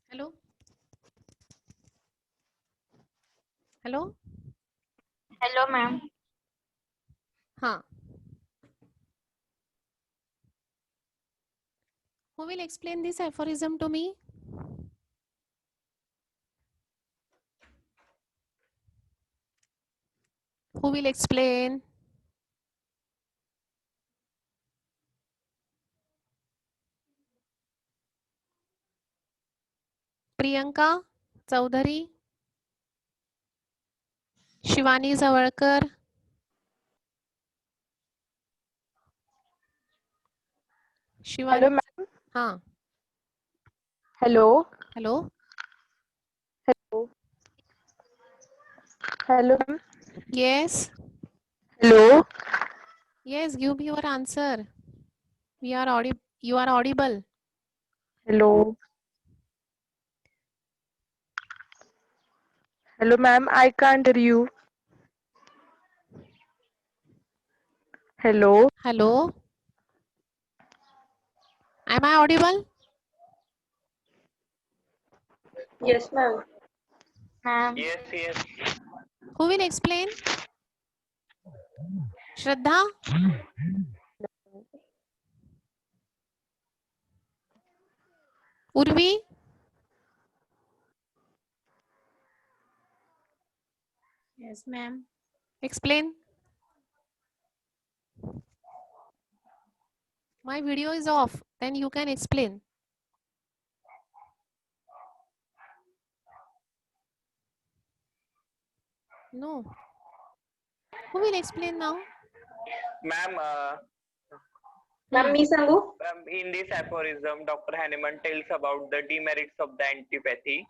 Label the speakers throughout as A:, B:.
A: Hello. Hello.
B: Hello, ma'am.
A: Huh. Who will explain this aphorism to me? Who will explain? Priyanka Chaudhary, Shivani Zawalkar,
C: Hello,
A: Shivani.
C: ma'am.
A: Huh.
C: Hello.
A: Hello.
C: Hello. Hello, ma'am.
A: Yes.
C: Hello.
A: Yes. Give me your answer. We are audible. You are audible.
C: Hello. Hello, ma'am. I can't hear you. Hello.
A: Hello. Am I audible?
B: Yes, ma'am. Ma'am.
D: Yes.
A: Who will explain? Shraddha. Urvi.
B: Yes, ma'am.
A: Explain. My video is off. Then you can explain. No. Who will explain now?
D: Ma'am,
B: Ma'am, मी सांगू?
D: in this aphorism, Dr. Hahnemann tells about the demerits of the antipathy.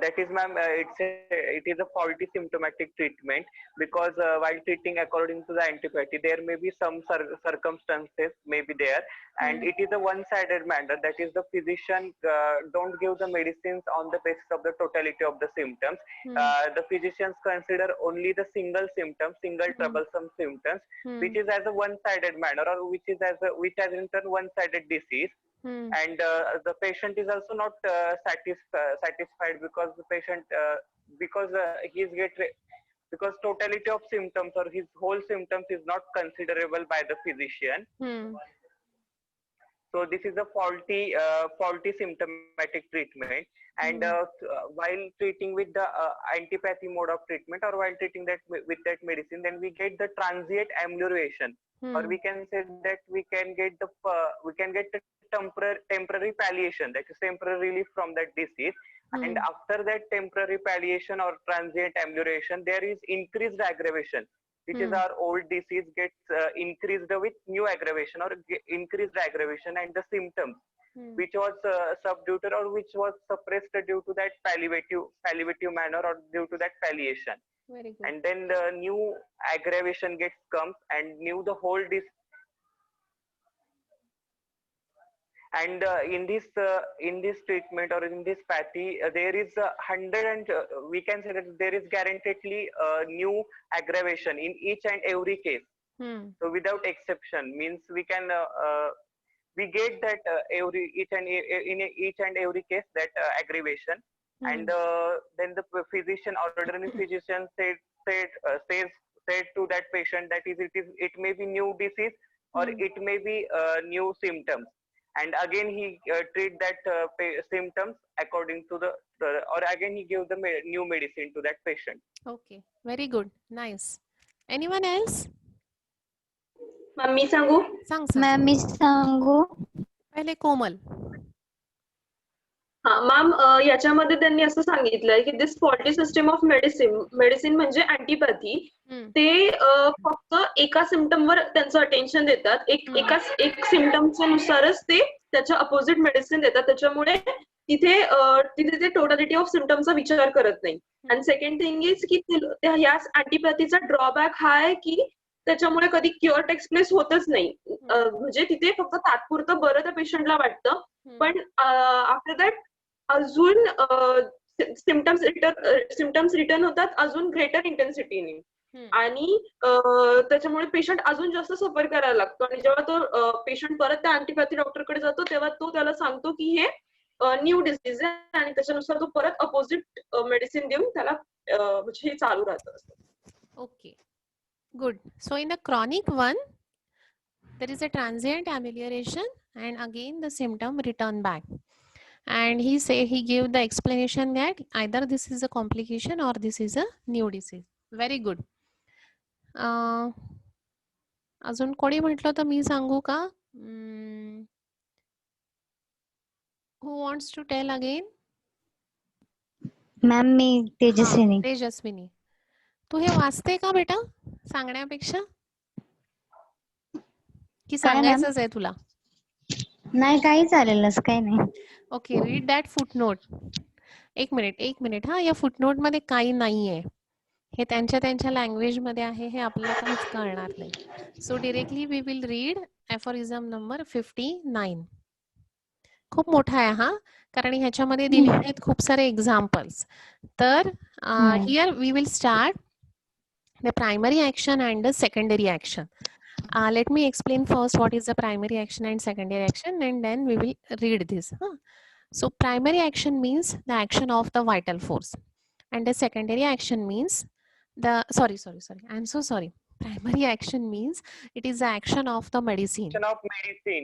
D: That is, ma'am, it is a faulty symptomatic treatment, because while treating according to the antipathy, there may be some circumstances may be there, and it is a one-sided manner. That is, the physician don't give the medicines on the basis of the totality of the symptoms. The physicians consider only the single troublesome symptoms, which is as a one-sided manner, or which has in turn one-sided disease. And the patient is also not satisfied, because the patient because totality of symptoms or his whole symptoms is not considerable by the physician. So this is a faulty symptomatic treatment. And while treating with the antipathy mode of treatment, or while treating that with that medicine, then we get the transient amelioration, or we can say that we can get the temporary palliation, that is temporary relief from that disease. And after that temporary palliation or transient amelioration, there is increased aggravation, which is our old disease gets increased with new aggravation, or increased aggravation, and the symptoms which was subdued or which was suppressed due to that palliative manner, or due to that palliation.
A: Very good.
D: And then the new aggravation comes, and the whole disease. And in this treatment, or in this pathy, there is we can say that there is guaranteedly new aggravation in each and every case. So without exception, means we can we get that in each and every case, that aggravation. And then the physician, ordinary physician said to that patient that it may be new disease, or it may be new symptoms. And again he treat that symptoms according to or again he give the new medicine to that patient.
A: Okay. Very good. Nice. Anyone else?
B: Ma'am, मी सांगू?
A: सांग.
E: Ma'am मी सांगू?
A: पहिले कोमल.
B: हा ma'am, याच्यामध्ये त्यांनी असं सांगितलंय की this faulty system of medicine म्हणजे अँटीपॅथी, ते फक्त एका सिम्पटमवर त्यांचं अटेन्शन देतात, एक सिम्पटमच्या नुसारच ते त्याच्या अपोजिट मेडिसिन देतात, त्याच्यामुळे तिथे ते टोटॅलिटी ऑफ सिम्पटमचा विचार करत नाही. आणि सेकंड थिंग इज की या अँटीपॅथीचा ड्रॉबॅक हा आहे की त्याच्यामुळे कधी क्युअर टेक्स प्लेस होतच नाही, म्हणजे तिथे फक्त तात्पुरतं बरं त्या पेशंटला वाटतं, पण आफ्टर दॅट अजून सिम्पटम्स रिटर्न होतात अजून ग्रेटर इंटेन्सिटीने. आणि त्याच्यामुळे पेशंट अजून जास्त सफर करायला लागतो आणि जेव्हा तो पेशंट परत त्या अँटीपॅथी डॉक्टरकडे जातो तेव्हा तो त्याला सांगतो की हे न्यू डिसीज आहे आणि त्याच्यानुसार तो परत अपोजिट मेडिसिन देऊन त्याला म्हणजे हे चालू राहतं.
A: Okay, good. So in the chronic one, there is a transient amelioration and again the symptom return back. And he gave the explanation that either this is a complication or this is a new disease. Very good. अजून कोणी म्हटलं तर मी सांगू का? Who wants to tell again?
E: Ma'am मी तेजस्विनी.
A: तेजस्विनी, तू हे वाचते का बेटा सांगण्यापेक्षा, की सांगायचंच आहे तुला?
E: नाही काही चालेल, असं काही नाही.
A: Okay, read that footnote. एक मिनिट हा, या फुटनोट मध्ये काही नाहीये, हे त्यांच्या लँग्वेज मध्ये आहे, हे आपल्याला काहीच कळणार नाही. So directly we will read aphorism number 59. खूप मोठा आहे हा, कारण ह्याच्यामध्ये दिलेले आहेत खूप सारे एक्झाम्पल्स. तर here we will start the primary action and the secondary action. Let me explain first what is the primary action and secondary action, and then we will read this. So primary action means the action of the vital force, and the secondary action means the sorry I'm so sorry. Primary action means it is the action of the medicine.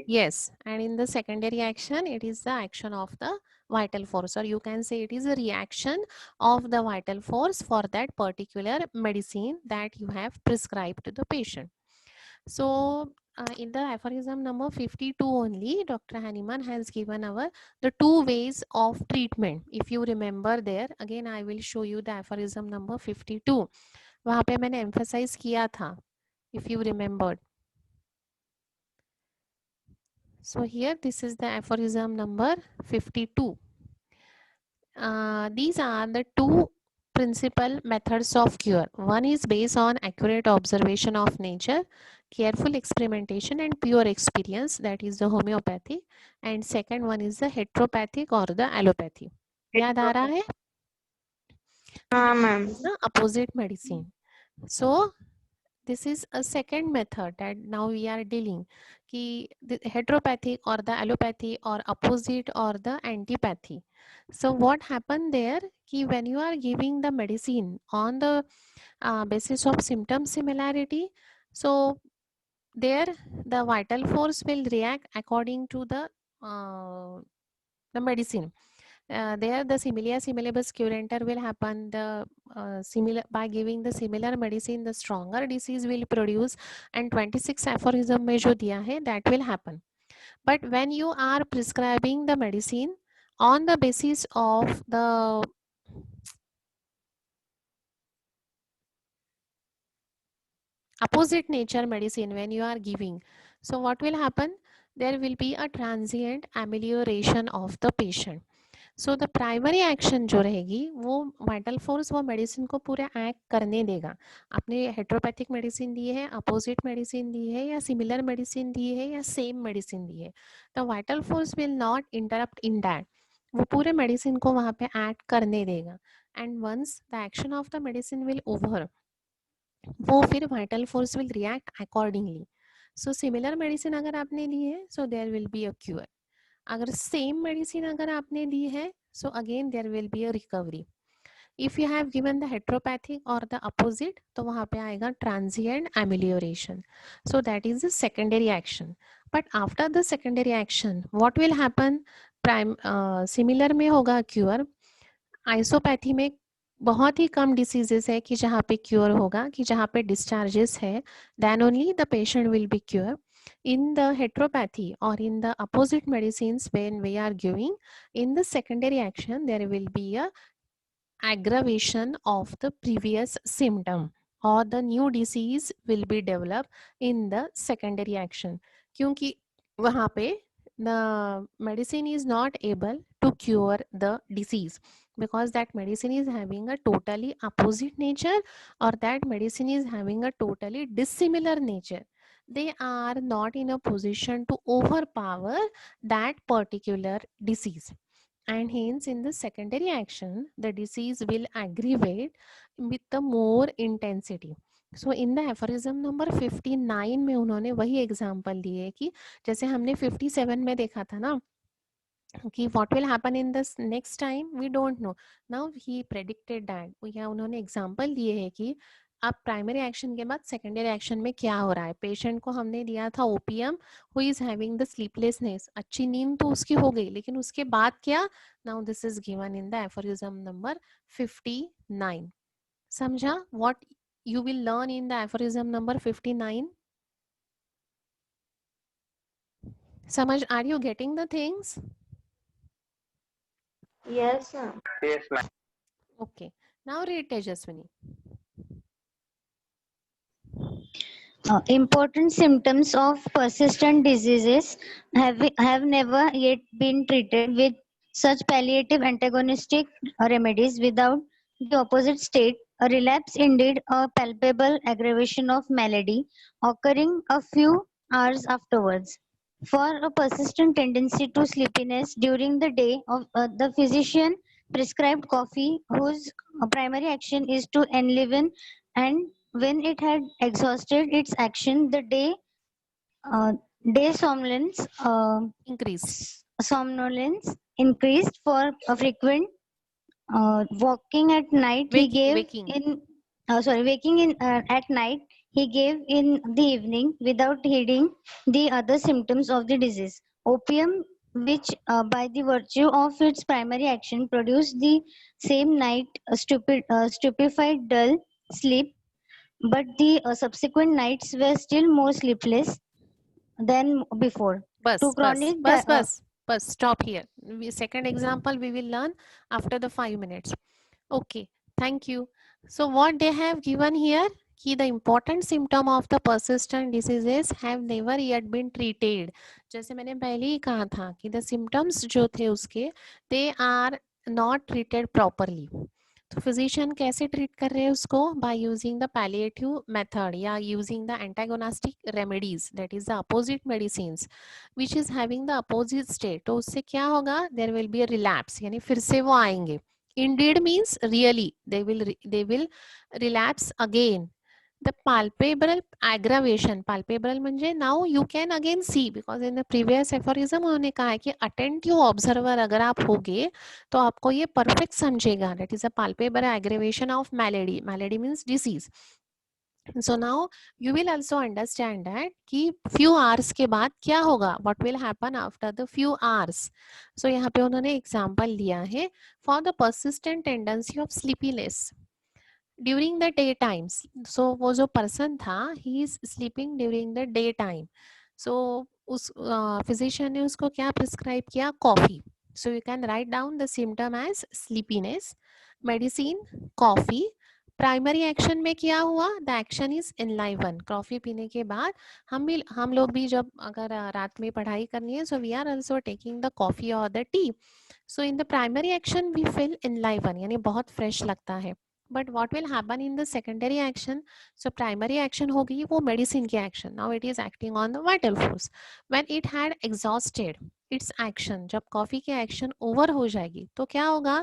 A: Yes, and in the secondary action it is the action of the vital force, or you can say it is a reaction of the vital force for that particular medicine that you have prescribed to the patient. So in the aphorism number 52 only, Dr. Hahnemann has given the two ways of treatment. If you remember there, again I will show you the aphorism number 52. वहाँ पे मैंने emphasize किया था, if you remembered. So here this is the aphorism number 52. These are the two principal methods of cure. One is based on accurate observation of nature, careful experimentation and pure experience, that is the homeopathy, and second one is the heteropathic or the allopathy. याद आ रहा है?
C: हाँ ma'am.
A: The opposite medicine. So this is a second method that now we are dealing, ki the heteropathic or the allopathy or opposite or the antipathy. So what happened there, ki when you are giving the medicine on the basis of symptom similarity, so there the vital force will react according to the medicine. There the similia similibus curanter will happen. The similar, by giving the similar medicine, the stronger disease will produce, and 26 aphorism में जो दिया है that will happen. But when you are prescribing the medicine on the basis of the opposite nature medicine, when you are giving, so what will happen? There will be a transient amelioration of the patient. So the primary action जो रहेगी वो vital force वो medicine को पूरा act करने देगा. आपने हेट्रोपैथिक medicine दी है, अपोजिट मेडिसिन दी है, या सिमिलर मेडिसिन दी है, या सेम मेडिसिन दी है, तो vital force will not interrupt in that. वो पूरे मेडिसिन को वहां पे एक्ट करने देगा. And once the action of the medicine will over, वो फिर vital force will react accordingly. So similar medicine अगर आपने दी है, so there will be a cure. अगर सेम मेडिसिन अगर आपने दी है, so again there will be a recovery. If you have given the heteropathic और द अपोजिट, तो वहां पे आएगा transient amelioration. So that is the secondary action. But after the secondary action what will happen? Similar में होगा cure. आइसोपैथी में बहुत ही कम diseases है कि जहाँ पे क्योर होगा, कि जहाँ पे डिस्चार्जेस है, then only the patient will be cure. In the heteropathy or in the opposite medicines, when we are giving, in the secondary action there will be a aggravation of the previous symptom, or the new disease will be developed in the secondary action. क्योंकि वहाँ पे the medicine is not able to cure the disease, because that medicine is having a totally opposite nature, or that medicine is having a totally dissimilar nature. They are not in a position to overpower that particular disease, and hence in the secondary action the disease will aggravate with the more intensity. So in the aphorism number 59 में उन्होंने वही example दिए कि जैसे हमने 57 में देखा था ना कि what will happen in this next time we don't know. Now he predicted that. या उन्होंने एग्जांपल दिए है कि अब प्राइमरी एक्शन के बाद सेकेंडरी एक्शन में क्या हो रहा है. पेशेंट को हमने दिया था OPM, who is having the sleeplessness, अच्छी नींद तो उसकी हो गई, लेकिन उसके बाद क्या. Now this is given in the aphorism number 59. समझा what you will learn in the aphorism number 59? Samaj, are you getting the things?
C: Yes, ma'am.
D: Yes, ma'am.
A: Okay, now read Tejaswini.
E: Important symptoms of persistent diseases have never yet been treated with such palliative antagonistic remedies without the opposite state, a relapse indeed a palpable aggravation of malady occurring a few hours afterwards. For a persistent tendency to sleepiness during the day, the physician prescribed coffee whose primary action is to enliven, and when it had exhausted its action, the uh, day
A: Increase.
E: somnolence increased for a frequent walking at night. He gave
A: Waking.
E: in waking in at night. He gave in the evening without heeding the other symptoms of the disease. Opium, which by the virtue of its primary action produced the same night stupefied dull sleep, but the subsequent nights were still more sleepless than before.
A: Bus,
E: To chronic
A: bus, stop here. Second example we will learn after the 5 minutes. Okay, thank you. So what they have given here, कि the important symptom of the persistent diseases have never yet been treated. जैसे मैंने पहले ही कहा था कि the symptoms जो थे उसके, they are not treated properly. तो फिजिशियन कैसे ट्रीट कर रहे हैं उसको, by using the palliative method या using the antagonistic remedies, that is the opposite medicines which is having the opposite state. तो उससे क्या होगा, there will be a relapse, यानी फिर से वो आएंगे. indeed means really they will relapse again. The palpable aggravation, palpable म्हणजे now you can again see, because in the previous aphorism उन्होंने कहा है कि attentive observer अगर आप होगे तो आपको ये perfect समझेगा. that is a palpable aggravation of malady. malady means disease. So now you will also understand that कि few hours के बाद क्या होगा, what will happen after the few hours. So यहाँ पे उन्होंने example दिया है for the persistent tendency of sleepiness during the day times. So वो जो पर्सन था he is sleeping during the day time. So उस फिजिशियन ने उसको क्या प्रिस्क्राइब किया, coffee. So you can write down the symptom as sleepiness, medicine coffee. Primary action में क्या हुआ, the action is enliven. Coffee पीने के बाद हम लोग भी जब अगर रात में पढ़ाई करनी है, so we are also taking the coffee और the tea. So in the primary action we feel enliven, यानी बहुत फ्रेश लगता है. But what will happen in the secondary action? So primary action होगी वो medicine की action. Now it is acting on the vital force. When it had exhausted its action, जब coffee की action over हो जाएगी तो क्या होगा,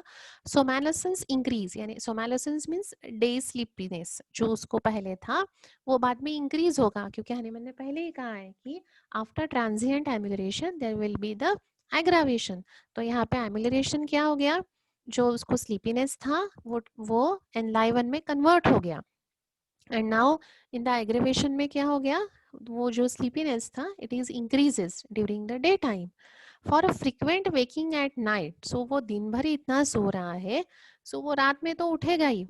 A: somnolence increase, यानी somnolence means day sleepiness, जो उसको पहले था वो बाद में increase होगा, क्योंकि मैंने पहले ही कहा है कि after transient amelioration there will be the aggravation. तो यहाँ पे amelioration क्या हो गया, जो उसको स्लीपीनेस था वो एनलाइवन में कन्वर्ट हो गया. And now in the aggravation में क्या हो गया, वो जो स्लीपीनेस था it is increases during the day time for a frequent waking at night. So वो दिन भर इतना सो रहा है, सो वो रात में तो उठेगा ही.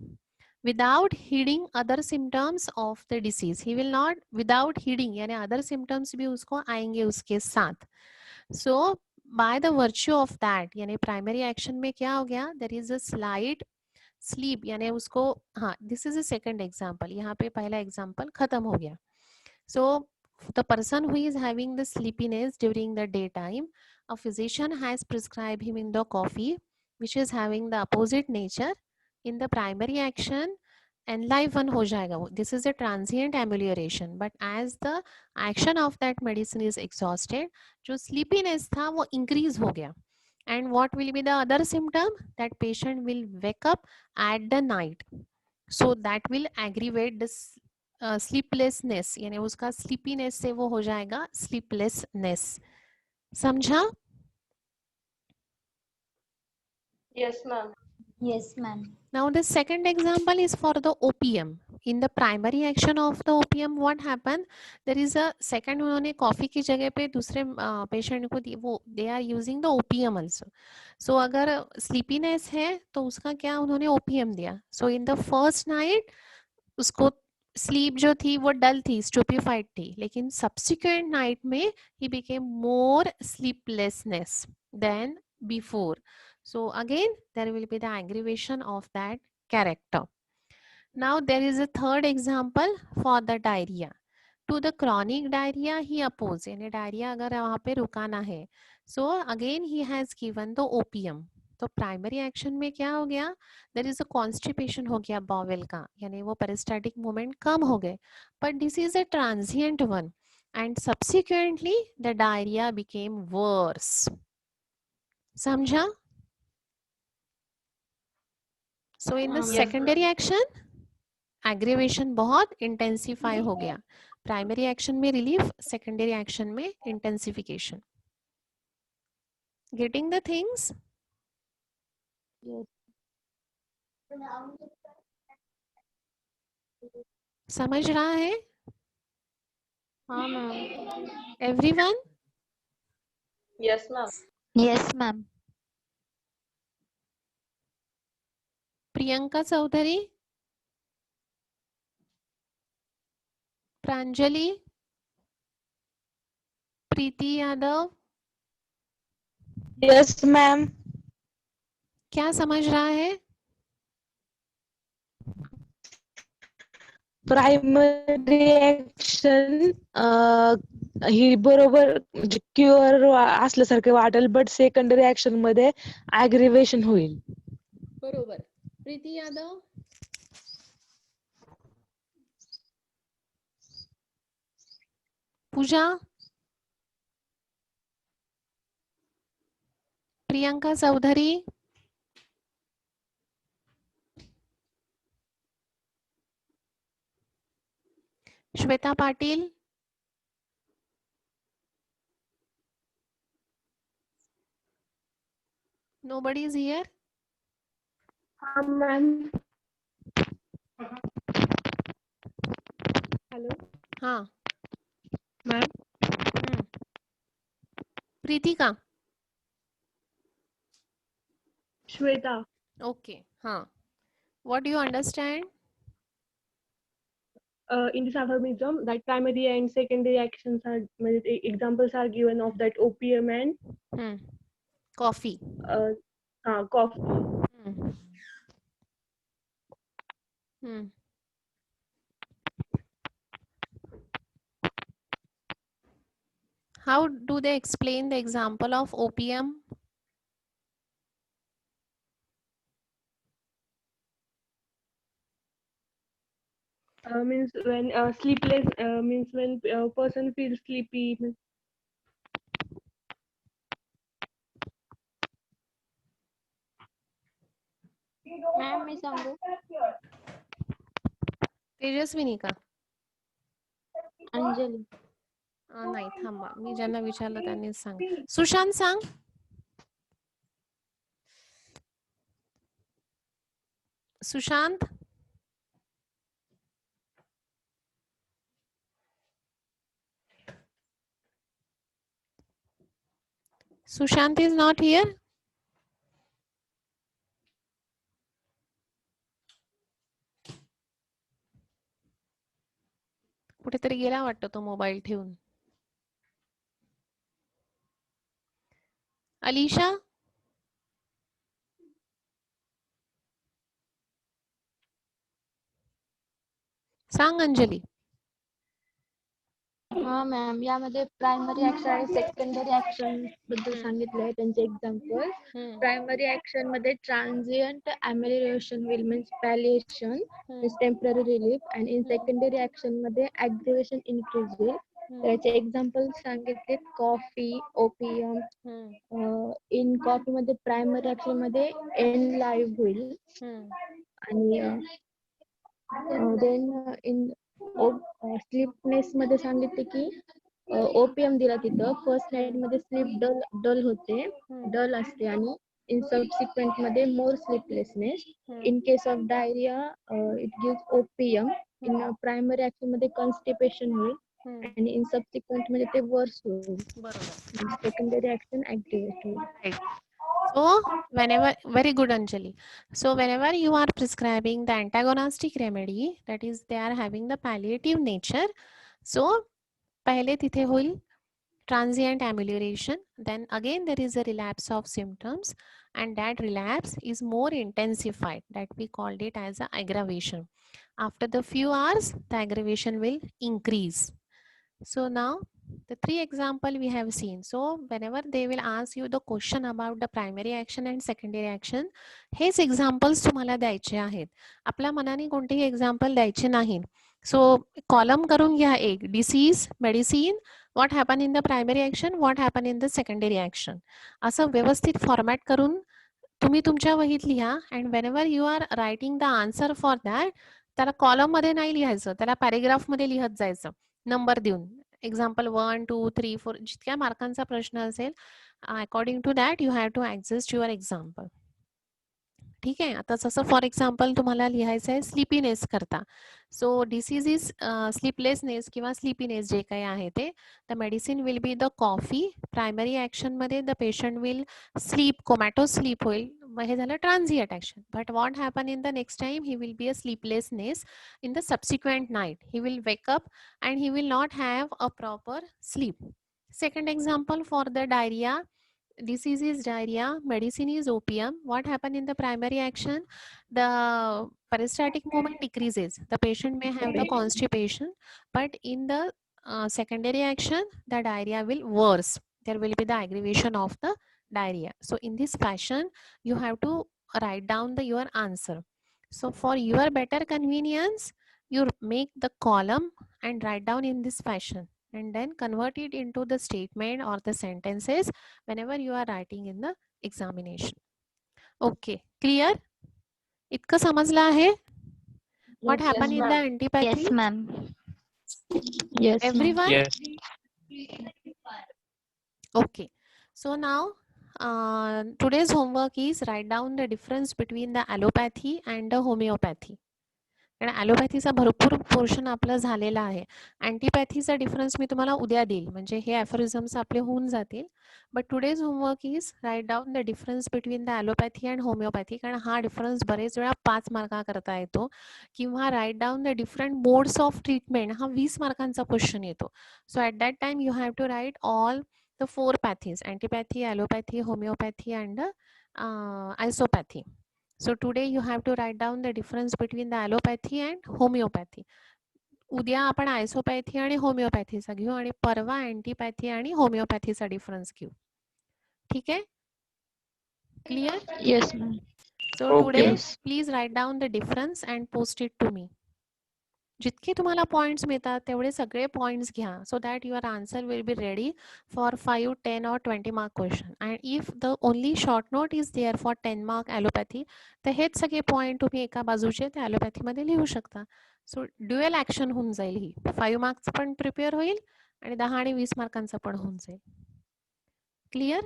A: Without heeding other symptoms of the disease, he will not without heeding, यानी अदर सिम्टम्स भी उसको आएंगे उसके साथ. So by the virtue of that, यानी प्राइमरी एक्शन में क्या हो गया, there is a slight sleep, यानी उसको, हाँ this is a second example, यहाँ पे पहला example खत्म हो गया. So the person who is having the sleepiness during the daytime, a physician has prescribed him in the coffee which is having the opposite nature. In the primary action एनलाइवन हो जाएगा वो, this is a transient amelioration. But as the action of that medicine is exhausted, जो sleepiness था वो increase हो गया. And what will be the other symptom, that patient will wake up at the night. So that will aggravate this sleeplessness, यानी उसका sleepiness से वो हो जाएगा स्लीपलेसनेस. समझा?
B: Yes, ma'am.
E: Yes, ma'am.
A: Now the second example is for the opium. In the primary action of the opium, what happened? There is a second, उन्होंने coffee की जगह पे दूसरे पेशेंट को वो they are using the opium also. So अगर sleepiness है तो उसका क्या उन्होंने opium दिया. So in the first night उसको स्लीप जो थी वो डल थी, स्टूपिफाइड थी, लेकिन सब्सिक्वेंट नाइट में ही became more sleeplessness than before. So again there will be the aggravation of that character. Now there is a third example for the diarrhea. To the chronic diarrhea he oppose, यानी diarrhoea अगर वहाँ पे रुकाना है, so again he has given the opium. तो primary action में क्या हो गया? देयर इज अ कॉन्स्टिपेशन हो गया बॉवेल का, यानी वो पेरिस्टाल्टिक मूवमेंट कम हो गए, but this is a transient one and subsequently the diarrhoea became worse. समझा? So in the secondary action aggravation बहुत इंटेंसिफाई हो गया. प्राइमरी एक्शन में रिलीफ, सेकेंडरी एक्शन में इंटेंसिफिकेशन. Getting the things? समझ रहा है
C: हाँ ma'am.
A: Everyone?
B: Yes, ma'am.
E: Yes, ma'am.
A: Priyanka Chaudhary, Pranjali, Preeti Yadav,
C: Yes, ma'am.
A: क्या समझ रहा है?
C: प्रायमरी ऍक्शन ही बरोबर म्हणजे क्युअर असल्यासारखं वाटेल, बट सेकंडरी ऍक्शन मध्ये अग्रिवेशन होईल.
A: बरोबर. Preeti Yadav, Pooja, Priyanka Chaudhary, Shweta Patil, nobody is here.
C: हाँ मैम. हेलो
A: हाँ.
C: मैम.
A: प्रीतिका.
C: श्वेता.
A: ओके. हाँ. What do you understand?
C: In this aphorism, that primary and secondary actions are examples are given of that opium and
A: Coffee.
C: coffee.
A: How do they explain the example of opium?
C: Means when sleepless, means when a person feels sleepy.
E: Ma'am, मी सांगू?
A: तेजस्विनी का?
E: अंजली.
A: नाही, थांबा, मी ज्यांना विचारलं त्यांनीच सांग. सुशांत सांग. Sushant. Sushant is not here. कुठेतरी गेला वाटतं तो मोबाईल ठेवून. अलीशा. सांग अंजली.
C: हा मॅम, यामध्ये प्रायमरी ऍक्शन आणि सेकंडरी ऍक्शन बद्दल सांगितलंय, त्यांचे एक्झाम्पल. प्रायमरी ऍक्शन मध्ये transient amelioration will means palliation means temporary relief, आणि इन सेकंडरी ऍक्शन मध्ये ऍग्रिवेशन इन्क्रीज होईल. त्याचे एक्झाम्पल सांगितले कॉफी, ओपियम. इन कॉफी मध्ये प्रायमरी ऍक्शन मध्ये एन लाईव्ह होईल, आणि देन इन स्लीपनेस मध्ये सांगितले की ओपीएम दिला तिथं. फर्स्ट नाईट मध्ये स्लीप डल होते, डल असते आणि इन सबसिक्वेंट मध्ये more sleeplessness. In case of diarrhoea it gives opium. In primary action मध्ये कॉन्स्टिपेशन होईल आणि इन सबसिक्वेंट मध्ये ते वर्स होईल.
A: बरोबर.
C: सेकंडरी ऍक्शन ऍक्टिव्हेट होईल.
A: So whenever, very good Anjali. So whenever you are prescribing the antagonistic remedy, that is they are having the palliative nature. So पहले तिथे होईल transient amelioration, then again there is a relapse of symptoms, and that relapse is more intensified, that we called it as a aggravation. After the few hours the aggravation will increase. So now the three example we have seen. So whenever they will ask you the question about the primary action and secondary action, H examples तुम्हाला द्यायचे आहेत. आपल्या मनाने कोणतेही example द्यायचे नाहीत. So column करून घ्या एक, disease, medicine, what happened in the primary action, what happened in the secondary action. असं व्यवस्थित format करून तुम्ही तुमच्या वहीत लिहा, and whenever you are writing the answer for that, त्याला कॉलम मध्ये नाही लिहायचं, त्याला पॅरेग्राफ मध्ये लिहत जायचं नंबर देऊन. एक्झाम्पल 1, 2, 3, 4 जितक्या मार्कांचा प्रश्न असेल according to that you have to adjust your example. ठीक आहे. आता जसं फॉर एक्झाम्पल तुम्हाला लिहायचं आहे स्लीपीनेस करता. सो डिसीज इज स्लीपलेसनेस किंवा स्लीपीनेस जे काही आहे ते, the medicine will be the coffee. Primary action मध्ये the patient will sleep, comatose sleep होईल. मग हे झालं transient action. But what happen in the next time, he will be a sleeplessness in the subsequent night. He will wake up and he will not have a proper sleep. Second example for the diarrhea, disease is diarrhea, medicine is opium. What happened in the primary action, the peristaltic movement decreases, the patient may have the constipation, but in the secondary action the diarrhea will worse, there will be the aggravation of the diarrhea. So in this fashion you have to write down your answer. So for your better convenience you make the column and write down in this fashion, and then convert it into the statement or the sentences whenever you are writing in the examination. Okay, clear? इतकं समजलं आहे? What
C: Yes,
A: happened in the
B: ma'am.
A: antipathy?
E: Yes, ma'am.
C: yes, ma'am.
A: Everyone?
D: Yes.
A: Okay. So now today's homework is write down the difference between the allopathy and the homeopathy. कारण ॲलोपॅथीचा भरपूर portion आपलं झालेला आहे. अँटीपॅथीचा difference मी तुम्हाला उद्या देईल, म्हणजे हे ॲफोरिझम्स आपले होऊन जातील. But today's homework is write down the difference between the allopathy and homeopathy, कारण हा डिफरन्स बरेच वेळा 5 मार्काकरता येतो. किंवा write down the different modes of treatment, हा 20 मार्कांचा क्वेश्चन येतो. So at that time you have to write all the 4 pathies: antipathy, allopathy, homeopathy and isopathy. So today you have to write down the difference between the allopathy and homeopathy. उद्या आपण आयसोपॅथी आणि होमिओपॅथीचा घेऊ आणि परवा अँटीपॅथी आणि होमिओपॅथीचा difference घेऊ. ठीक आहे? Clear?
C: Yes, ma'am.
A: So today please write down the difference and post it to me. जितके तुम्हाला पॉइंट्स मिळतात तेवढे सगळे पॉइंट्स घ्या, so that your answer will be ready for 5, 10 or 20 mark question. And if the only short note is there for 10 mark allopathy, तर हेच सगळे point तुम्ही एका बाजूचे त्या ॲलोपॅथीमध्ये लिहू शकता. सो ड्युएल ॲक्शन होऊन जाईल. ही 5 मार्क्सचं पण प्रिपेअर होईल आणि 10 आणि 20 मार्कांचा पण होऊन जाईल. क्लिअर?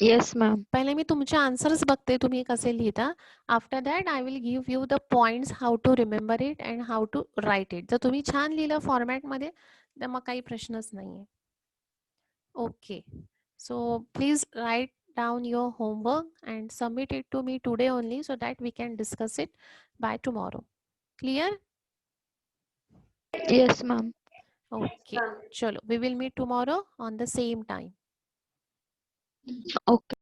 C: Yes, ma'am.
A: पहिले मी तुमचे आन्सर्स बघते तुम्ही कसे लिहिता. After that I will give you the points how to remember it and how to write it. जर तुम्ही छान लिहिलं फॉर्मॅटमध्ये तर मग काही प्रश्नच नाहीये. Okay, so please write down your homework and submit it to me today only, so that we can discuss it by tomorrow. Clear?
C: Yes, ma'am.
A: Okay, chalo, we will meet tomorrow on the same time.
C: Okay.